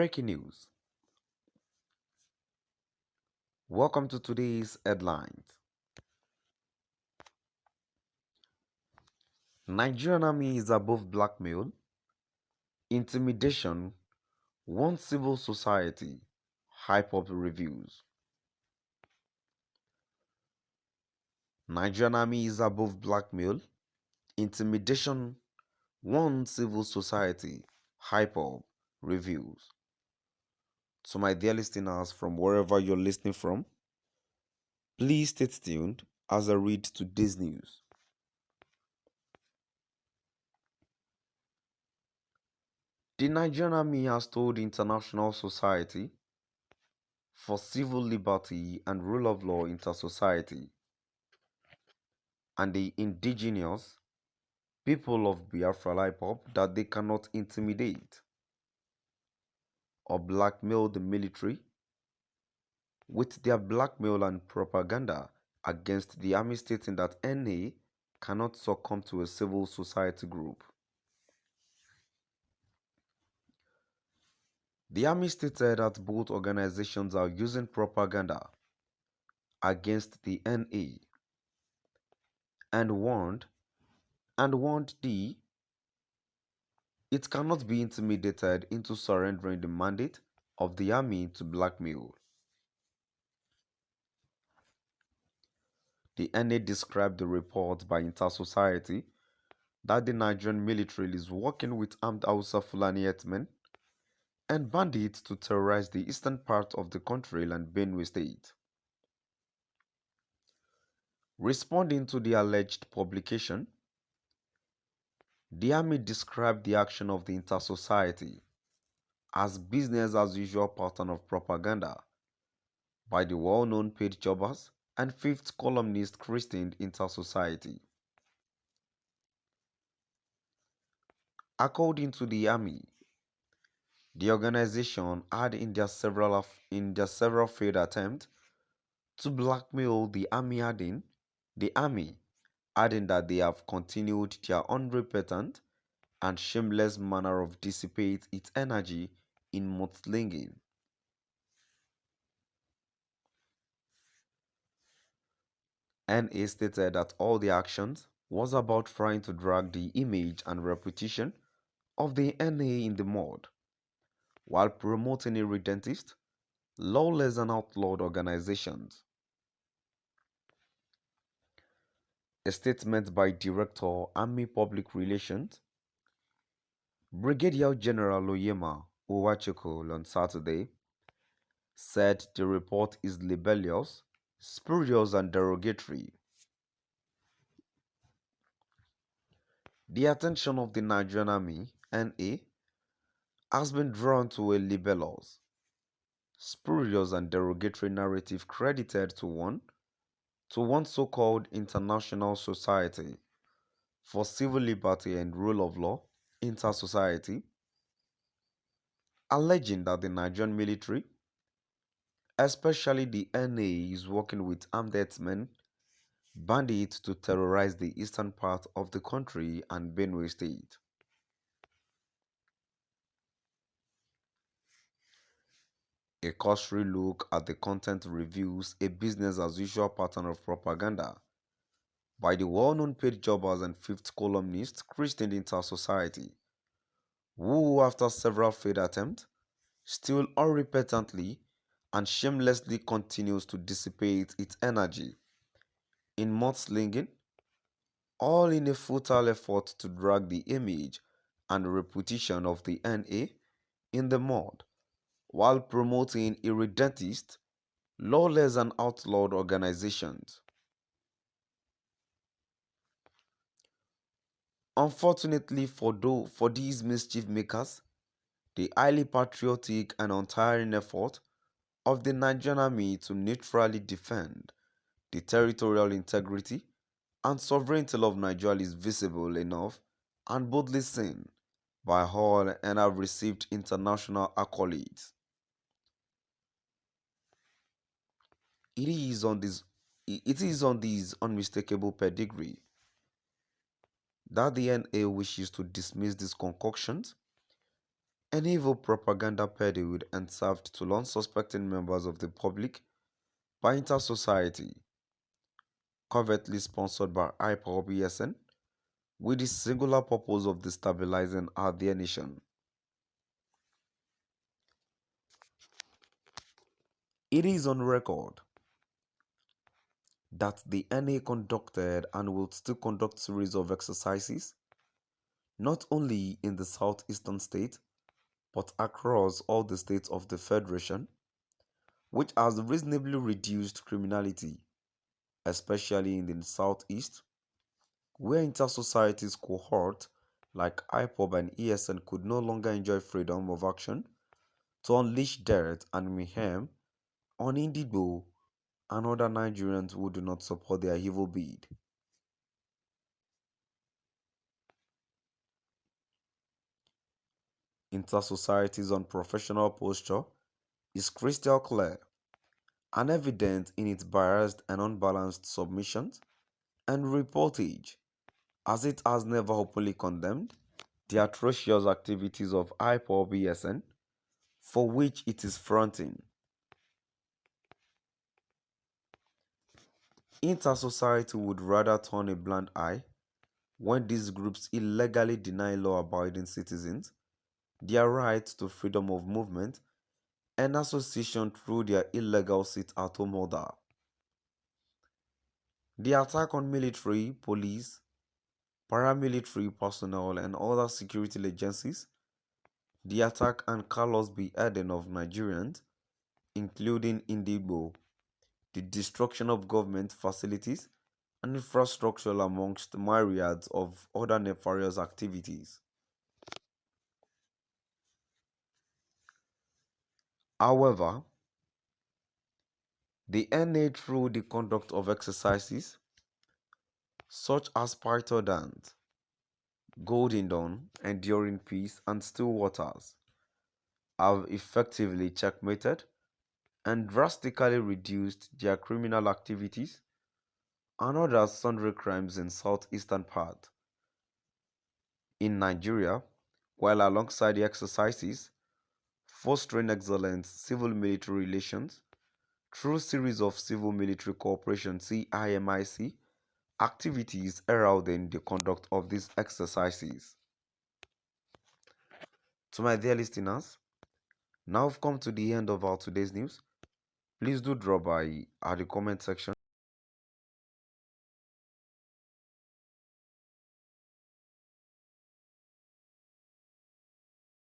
Breaking news. Welcome to today's headlines. Nigerian army is above blackmail, intimidation, one civil society, Ipob reviews. Nigerian army is above blackmail, intimidation, one civil society, Ipob reviews. To my dear listeners from wherever you're listening from, please stay tuned as I read today's news. The Nigerian army has told international society for civil liberty and rule of law inter-society and the indigenous people of Biafra Ipob that they cannot intimidate or blackmail the military with their blackmail and propaganda against the army, stating that NA cannot succumb to a civil society group. The army stated that both organizations are using propaganda against the NA and warned it cannot be intimidated into surrendering the mandate of the army to blackmail. The NA described the report by Inter-Society that the Nigerian military is working with armed Hausa Fulani herdsmen and bandits to terrorize the eastern part of the country and Benue State. Responding to the alleged publication, the army described the action of the Inter-Society as business as usual pattern of propaganda by the well-known paid jobbers and fifth columnist christened Inter-Society. According to the army, the organization had in their several failed attempts to blackmail the army, adding that they have continued their unrepentant and shameless manner of dissipate its energy in mudslinging. NA stated that all the actions was about trying to drag the image and reputation of the NA in the mud, while promoting irredentist, lawless and outlawed organizations. A statement by Director Army Public Relations, Brigadier General Oyema Owachukwu on Saturday, said the report is libellous, spurious and derogatory. The attention of the Nigerian Army, NA, has been drawn to a libellous, spurious and derogatory narrative credited to one so-called International Society for Civil Liberty and Rule of Law, Inter-Society, alleging that the Nigerian military, especially the NA, is working with armed herdsmen, bandits to terrorize the eastern part of the country and Benue State. A cursory look at the content reveals a business-as-usual pattern of propaganda by the well-known paid jobbers and fifth columnist Christian Inter-Society, who, after several failed attempts, still unrepentantly and shamelessly continues to dissipate its energy in mudslinging, all in a futile effort to drag the image and reputation of the NA in the mud, while promoting irredentist, lawless and outlawed organizations. Unfortunately for these mischief makers, the highly patriotic and untiring effort of the Nigerian army to neutrally defend the territorial integrity and sovereignty of Nigeria is visible enough and boldly seen by all and have received international accolades. It is on this unmistakable pedigree that the NA wishes to dismiss these concoctions An evil propaganda peddled and served to unsuspecting members of the public by inter-society, covertly sponsored by Ipob with the singular purpose of destabilizing our dear nation. It is on record that the NA conducted and will still conduct series of exercises not only in the southeastern state but across all the states of the Federation, which has reasonably reduced criminality, especially in the southeast, where inter-societies cohort like IPOB and ESN could no longer enjoy freedom of action to unleash death and mayhem on Indigo and other Nigerians who do not support their evil bid. Inter-societies' unprofessional posture is crystal clear and evident in its biased and unbalanced submissions and reportage, as it has never openly condemned the atrocious activities of IPOB for which it is fronting. Inter-society would rather turn a blind eye when these groups illegally deny law-abiding citizens their right to freedom of movement and association through their illegal sit-at-home order. The attack on military, police, paramilitary personnel and other security agencies, the attack and callous beheading of Nigerians, including Indigo, the destruction of government facilities and infrastructure amongst myriads of other nefarious activities. However, the NA through the conduct of exercises such as Python Dance, Golden Dawn, Enduring Peace, and Still Waters have effectively checkmated and drastically reduced their criminal activities and other sundry crimes in southeastern part. In Nigeria, while alongside the exercises, fostering excellent civil-military relations through series of civil-military cooperation (CIMIC) activities heralding the conduct of these exercises. To my dear listeners, now we've come to the end of our today's news. Please do drop by at the comment section